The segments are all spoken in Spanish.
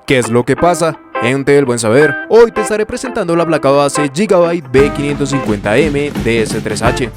¿Qué es lo que pasa? Gente del buen saber, hoy te estaré presentando la placa base Gigabyte B550M DS3H.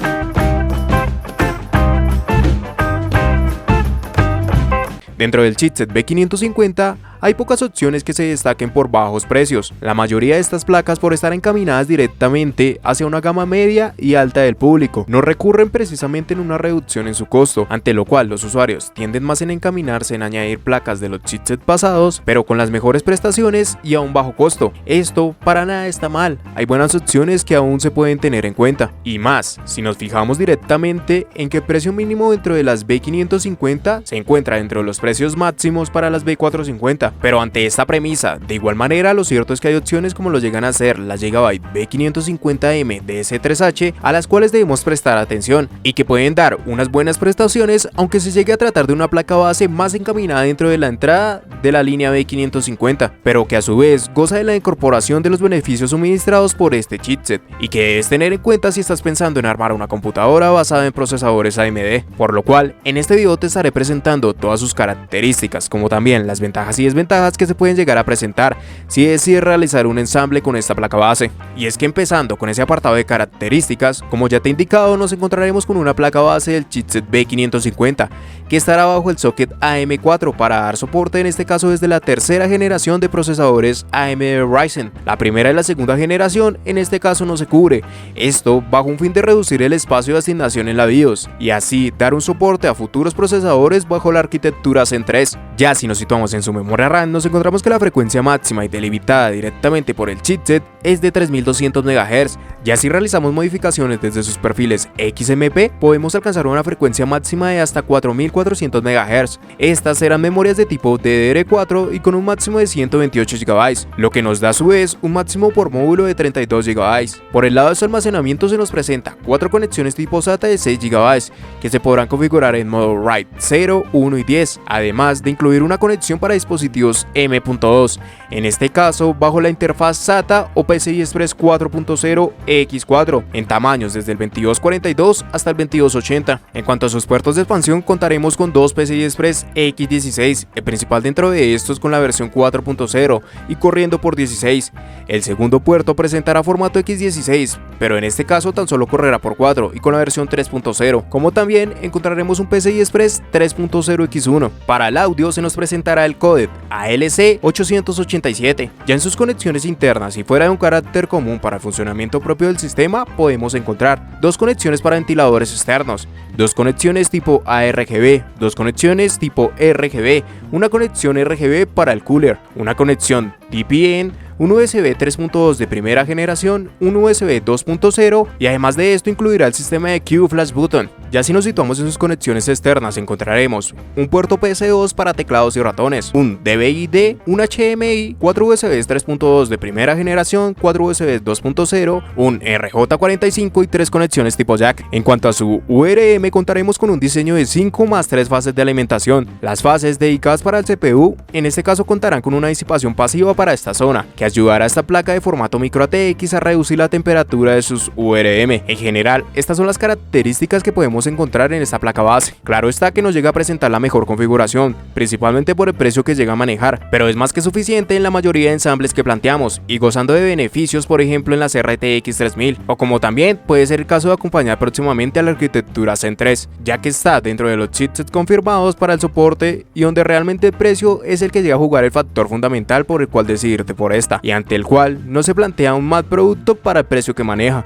Dentro del chipset B550 hay pocas opciones que se destaquen por bajos precios. La mayoría de estas placas, por estar encaminadas directamente hacia una gama media y alta del público, no recurren precisamente en una reducción en su costo, ante lo cual los usuarios tienden más en encaminarse en añadir placas de los chipsets pasados, pero con las mejores prestaciones y a un bajo costo. Esto para nada está mal, hay buenas opciones que aún se pueden tener en cuenta. Y más, si nos fijamos directamente en que el precio mínimo dentro de las B550 se encuentra dentro de los precios máximos para las B450. Pero ante esta premisa, de igual manera, lo cierto es que hay opciones como lo llegan a ser la Gigabyte B550M DS3H, a las cuales debemos prestar atención y que pueden dar unas buenas prestaciones, aunque se llegue a tratar de una placa base más encaminada dentro de la entrada de la línea B550, pero que a su vez goza de la incorporación de los beneficios suministrados por este chipset y que debes tener en cuenta si estás pensando en armar una computadora basada en procesadores AMD, por lo cual en este video te estaré presentando todas sus características, como también las ventajas y desventajas que se pueden llegar a presentar si decides realizar un ensamble con esta placa base. Y es que empezando con ese apartado de características, como ya te he indicado, nos encontraremos con una placa base del chipset B550 que estará bajo el socket AM4 para dar soporte, en este caso desde la tercera generación de procesadores AMD Ryzen. La primera y la segunda generación en este caso no se cubre, esto bajo un fin de reducir el espacio de asignación en la BIOS y así dar un soporte a futuros procesadores bajo la arquitectura Zen 3. Ya si nos situamos en su memoria RAM, nos encontramos que la frecuencia máxima y delimitada directamente por el chipset es de 3200 MHz. Ya si realizamos modificaciones desde sus perfiles XMP, podemos alcanzar una frecuencia máxima de hasta 4400 MHz. Estas serán memorias de tipo DDR4 y con un máximo de 128 GB, lo que nos da a su vez un máximo por módulo de 32 GB. Por el lado de su almacenamiento se nos presenta 4 conexiones tipo SATA de 6 GB que se podrán configurar en modo RAID 0, 1 y 10, además de incluir una conexión para dispositivos M.2, en este caso bajo la interfaz SATA o PCI Express 4.0 X4, en tamaños desde el 2242 hasta el 2280. En cuanto a sus puertos de expansión, contaremos con dos PCI Express X16, el principal dentro de estos con la versión 4.0 y corriendo por 16. El segundo puerto presentará formato X16, pero en este caso tan solo correrá por 4 y con la versión 3.0, como también encontraremos un PCI Express 3.0 X1. Para el audio se nos presentará el codec ALC887. Ya en sus conexiones internas y fuera de un carácter común para el funcionamiento propio del sistema, podemos encontrar dos conexiones para ventiladores externos, dos conexiones tipo ARGB, dos conexiones tipo RGB, una conexión RGB para el cooler, una conexión TPN, un USB 3.2 de primera generación, un USB 2.0 y además de esto incluirá el sistema de Q Flash Button. Ya si nos situamos en sus conexiones externas, encontraremos un puerto PS2 para teclados y ratones, un DVI-D, un HDMI, 4 USBs 3.2 de primera generación, 4 USBs 2.0, un RJ45 y 3 conexiones tipo jack. En cuanto a su URM, contaremos con un diseño de 5 más 3 fases de alimentación. Las fases dedicadas para el CPU, en este caso contarán con una disipación pasiva para esta zona, que ayudará a esta placa de formato micro ATX a reducir la temperatura de sus URM. En general, estas son las características que podemos encontrar en esta placa base. Claro está que nos llega a presentar la mejor configuración, principalmente por el precio que llega a manejar, pero es más que suficiente en la mayoría de ensambles que planteamos y gozando de beneficios, por ejemplo en las RTX 3000, o como también puede ser el caso de acompañar próximamente a la arquitectura Zen 3, ya que está dentro de los chipsets confirmados para el soporte y donde realmente el precio es el que llega a jugar el factor fundamental por el cual decidirte por esta, y ante el cual no se plantea un mal producto para el precio que maneja.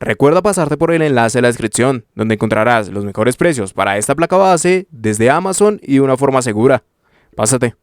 Recuerda pasarte por el enlace de la descripción, donde encontrarás los mejores precios para esta placa base desde Amazon y de una forma segura. Pásate.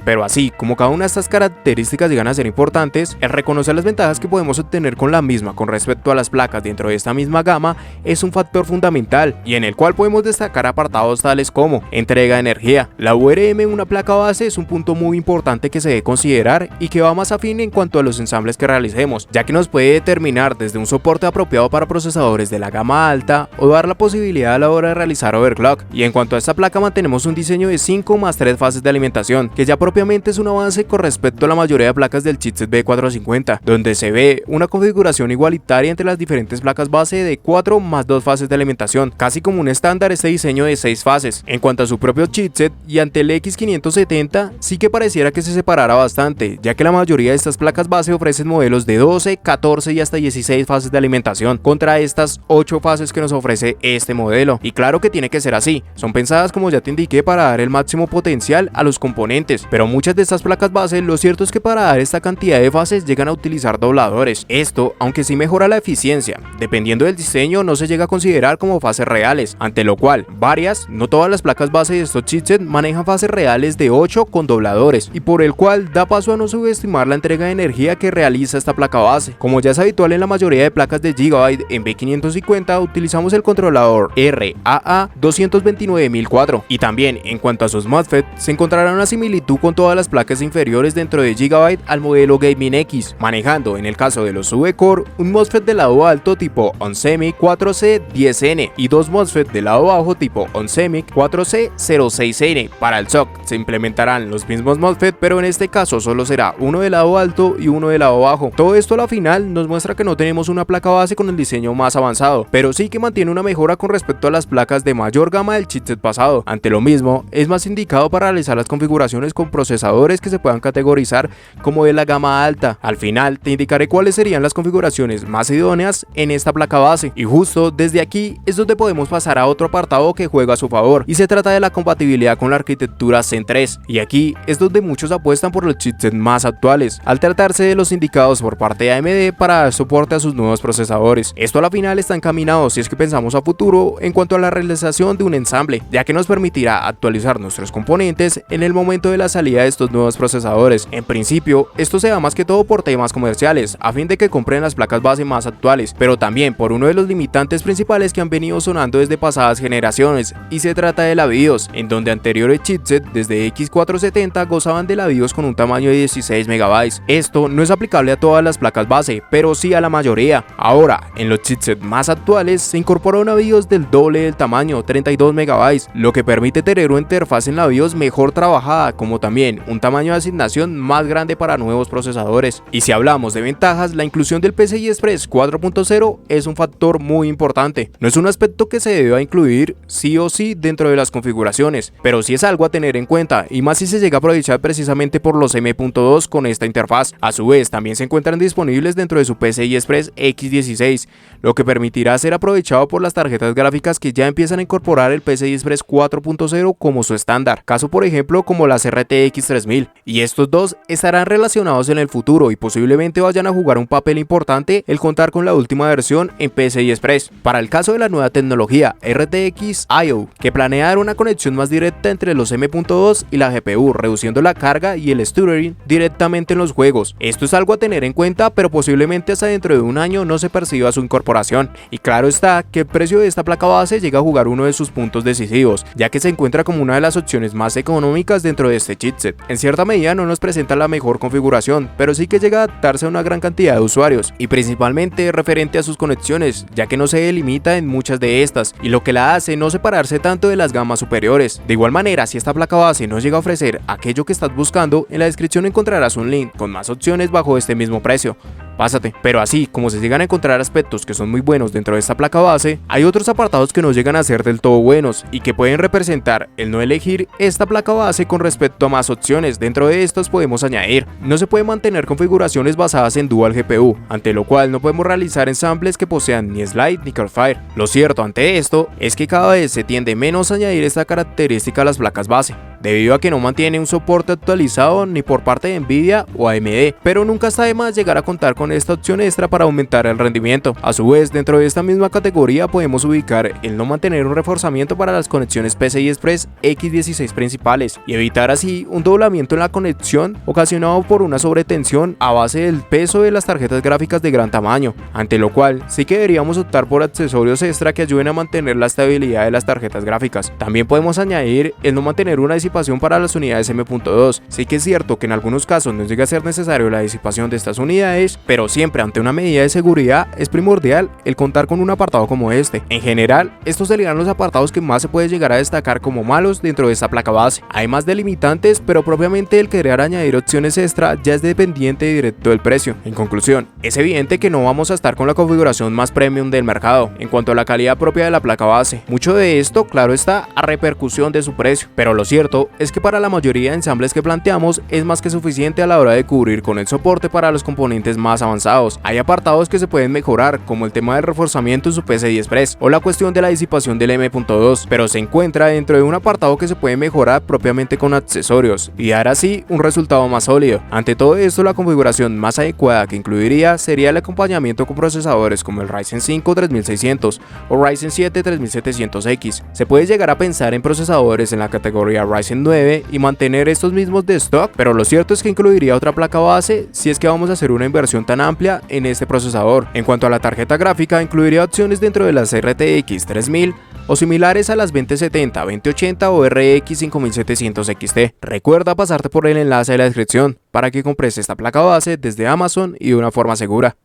Pero así como cada una de estas características llegan a ser importantes, el reconocer las ventajas que podemos obtener con la misma con respecto a las placas dentro de esta misma gama es un factor fundamental y en el cual podemos destacar apartados tales como entrega de energía. La URM en una placa base es un punto muy importante que se debe considerar y que va más afín en cuanto a los ensambles que realicemos, ya que nos puede determinar desde un soporte apropiado para procesadores de la gama alta o dar la posibilidad a la hora de realizar overclock. Y en cuanto a esta placa mantenemos un diseño de 5 más 3 fases de alimentación que ya propiamente es un avance con respecto a la mayoría de placas del chipset B450, donde se ve una configuración igualitaria entre las diferentes placas base de 4 más 2 fases de alimentación, casi como un estándar este diseño de 6 fases. En cuanto a su propio chipset y ante el X570, sí que pareciera que se separara bastante, ya que la mayoría de estas placas base ofrecen modelos de 12, 14 y hasta 16 fases de alimentación, contra estas 8 fases que nos ofrece este modelo. Y claro que tiene que ser así, son pensadas como ya te indiqué para dar el máximo potencial a los componentes, pero muchas de estas placas base lo cierto es que para dar esta cantidad de fases llegan a utilizar dobladores. Esto, aunque sí mejora la eficiencia, dependiendo del diseño no se llega a considerar como fases reales, ante lo cual varias, no todas las placas base de estos chipsets manejan fases reales de 8 con dobladores, y por el cual da paso a no subestimar la entrega de energía que realiza esta placa base. Como ya es habitual en la mayoría de placas de Gigabyte, en B550 utilizamos el controlador RAA229004, y también en cuanto a sus MOSFET se encontrará una similitud con todas las placas inferiores dentro de Gigabyte al modelo Gaming X, manejando en el caso de los V-Core un MOSFET de lado alto tipo OnSemic 4C10N y dos MOSFET de lado bajo tipo OnSemic 4C06N. Para el SoC se implementarán los mismos MOSFET, pero en este caso solo será uno de lado alto y uno de lado bajo. Todo esto a la final nos muestra que no tenemos una placa base con el diseño más avanzado, pero sí que mantiene una mejora con respecto a las placas de mayor gama del chipset pasado. Ante lo mismo, es más indicado para realizar las configuraciones con procesadores que se puedan categorizar como de la gama alta. Al final te indicaré cuáles serían las configuraciones más idóneas en esta placa base, y justo desde aquí es donde podemos pasar a otro apartado que juega a su favor, y se trata de la compatibilidad con la arquitectura Zen 3, y aquí es donde muchos apuestan por los chipsets más actuales, al tratarse de los indicados por parte de AMD para dar soporte a sus nuevos procesadores. Esto a la final está encaminado si es que pensamos a futuro en cuanto a la realización de un ensamble, ya que nos permitirá actualizar nuestros componentes en el momento de la salida de estos nuevos procesadores. En principio, esto se da más que todo por temas comerciales, a fin de que compren las placas base más actuales, pero también por uno de los limitantes principales que han venido sonando desde pasadas generaciones, y se trata de la BIOS, en donde anteriores chipsets desde X470 gozaban de la BIOS con un tamaño de 16 MB. Esto no es aplicable a todas las placas base, pero sí a la mayoría. Ahora, en los chipsets más actuales se incorpora una BIOS del doble del tamaño, 32 MB, lo que permite tener una interfaz en la BIOS mejor trabajada, como también un tamaño de asignación más grande para nuevos procesadores. Y si hablamos de ventajas, la inclusión del PCI Express 4.0 es un factor muy importante. No es un aspecto que se deba incluir sí o sí dentro de las configuraciones, pero sí es algo a tener en cuenta, y más si se llega a aprovechar precisamente por los M.2 con esta interfaz. A su vez, también se encuentran disponibles dentro de su PCI Express X16, lo que permitirá ser aprovechado por las tarjetas gráficas que ya empiezan a incorporar el PCI Express 4.0 como su estándar, caso por ejemplo como las RTX 3000, y estos dos estarán relacionados en el futuro y posiblemente vayan a jugar un papel importante el contar con la última versión en PCI Express. Para el caso de la nueva tecnología RTX IO, que planea dar una conexión más directa entre los M.2 y la GPU, reduciendo la carga y el stuttering directamente en los juegos. Esto es algo a tener en cuenta, pero posiblemente hasta dentro de un año no se perciba su incorporación. Y claro está que el precio de esta placa base llega a jugar uno de sus puntos decisivos, ya que se encuentra como una de las opciones más económicas dentro de este chipset. En cierta medida no nos presenta la mejor configuración, pero sí que llega a adaptarse a una gran cantidad de usuarios, y principalmente referente a sus conexiones, ya que no se delimita en muchas de estas, y lo que la hace no separarse tanto de las gamas superiores. De igual manera, si esta placa base no llega a ofrecer aquello que estás buscando, en la descripción encontrarás un link con más opciones bajo este mismo precio. Pásate. Pero así como se llegan a encontrar aspectos que son muy buenos dentro de esta placa base, hay otros apartados que no llegan a ser del todo buenos y que pueden representar el no elegir esta placa base con respecto a más opciones. Dentro de estos podemos añadir: no se puede mantener configuraciones basadas en dual GPU, ante lo cual no podemos realizar ensambles que posean ni slide ni crossfire. Lo cierto ante esto es que cada vez se tiende menos a añadir esta característica a las placas base, debido a que no mantiene un soporte actualizado ni por parte de Nvidia o AMD, pero nunca está de más llegar a contar con esta opción extra para aumentar el rendimiento. A su vez, dentro de esta misma categoría podemos ubicar el no mantener un reforzamiento para las conexiones PCI Express X16 principales y evitar así un doblamiento en la conexión ocasionado por una sobretensión a base del peso de las tarjetas gráficas de gran tamaño, ante lo cual sí que deberíamos optar por accesorios extra que ayuden a mantener la estabilidad de las tarjetas gráficas. También podemos añadir el no mantener una disipación para las unidades M.2. Sí que es cierto que en algunos casos no llega a ser necesario la disipación de estas unidades, pero siempre ante una medida de seguridad es primordial el contar con un apartado como este. En general, estos serían los apartados que más se puede llegar a destacar como malos dentro de esta placa base. Hay más delimitantes, pero propiamente el querer añadir opciones extra ya es dependiente directo del precio. En conclusión, es evidente que no vamos a estar con la configuración más premium del mercado en cuanto a la calidad propia de la placa base. Mucho de esto, claro está, a repercusión de su precio, pero lo cierto es que para la mayoría de ensambles que planteamos es más que suficiente a la hora de cubrir con el soporte para los componentes más avanzados. Hay apartados que se pueden mejorar, como el tema del reforzamiento en su PCI Express o la cuestión de la disipación del M.2, pero se encuentra dentro de un apartado que se puede mejorar propiamente con accesorios y dar así un resultado más sólido. Ante todo esto, la configuración más adecuada que incluiría sería el acompañamiento con procesadores como el Ryzen 5 3600 o Ryzen 7 3700X. Se puede llegar a pensar en procesadores en la categoría Ryzen 9 y mantener estos mismos de stock, pero lo cierto es que incluiría otra placa base si es que vamos a hacer una inversión tan amplia en este procesador. En cuanto a la tarjeta gráfica, incluiría opciones dentro de las RTX 3000 o similares a las 2070, 2080 o RX 5700 XT. Recuerda pasarte por el enlace de la descripción para que compres esta placa base desde Amazon y de una forma segura.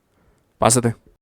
Pásate.